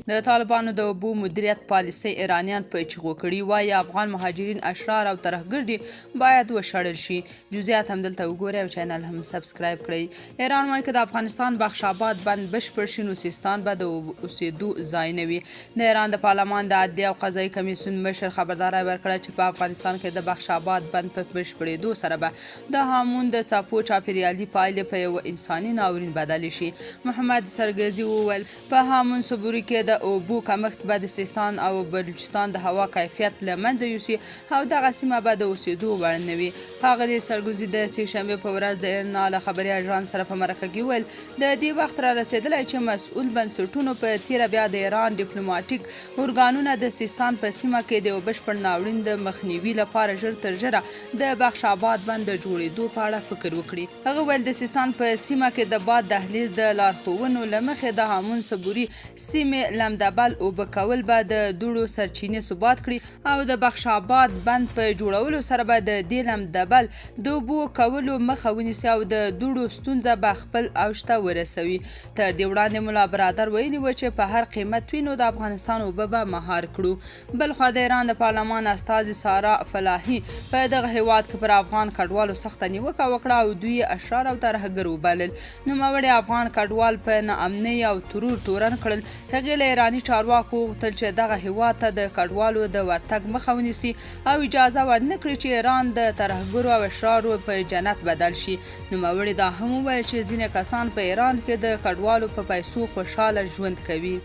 د طالبانو د اوبو مدیریت پالیسۍ ایرانیان په چغو کړي، وایي افغان مهاجرین اشرار او ترهګر دي، باید وشړل شي. جزئیات همدلته وګورئ او چینل هم سبسکرایب کړئ. ایران وایي که د افغانستان بخش آباد بند بشپړ شي نو سیستان به د اوسېدو ځای نه وي. د ایران د پارلمان د عدلیې او قضایي کمیسیون مشر خبرداری ورکړه چې په افغانستان کې د بخش آباد بند په بشپړېدو سره به د هامون د څپو چاپیریالي پایلې په یو انساني ناورین بدلې شي. محمد سرګزي وویل په هامون صبوري کې د اوبو کمښت به د سیستان او بلوچستان د هوا کیفیت له منځه یوسي او دغه سیمه به د اوسېدو وړ نه وي. ښاغلي سرګزي د سې شنبې په ورځ د ایرنا له خبري اژانس سره په مرکه کې وویل د دې وخت را رسېدلی چې مسؤل بنسټونو په تیره بیا د ایران ډیپلوماټیک ارګانونه د سیستان په سیمه کې د یو بشپړ ناورین د مخنیوي لپاره ژر تر ژره د بخش آباد بند د جوړېدو په اړه فکر وکړي. هغه ویل د سیستان په سیمه کې د باد دهلیز د لارښوونو له مخې د هامون صبوري سیمې لمدبل اوبه کول به د دوړو سرچینې ثبات کړي او د بخش آباد بند په جوړولو سره به د دې لمدبل د اوبو کولو مخه ونیسي او د دوړو ستونزه به خپل اوج ته ورسوي. تر دې وړاندې ملا برادر ویلي و چې په هر قیمت وي نو د افغانستان اوبه به مهار کړو. بلخوا د ایران د پارلمان استازي سارا فلاحي په دغه هیواد کې پر افغان کډوالو سخته نیوکه وکړه او دوی اشرار او ترهګر وبلل. نوموړي افغان کډوال په ناامنۍ او ترور تورن کړل. هغې له ایراني چارواکو غوښتل چې دغه هیواد ته د کډوالو د ورتګ مخه ونیسي او اجازه ورنه کړي چې ایران د ترهګرو او اشرارو په جنت بدل شي. نوموړي دا هم وویل چې ځینې کسان په ایران کې د کډوالو په پیسو خوشحاله ژوند کوي.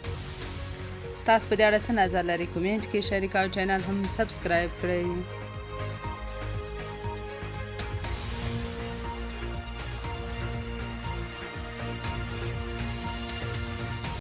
تاسو په دې اړه څه نظر لرئ؟ کومنټ کې شریک او چینل هم سبسکرایب کړئ.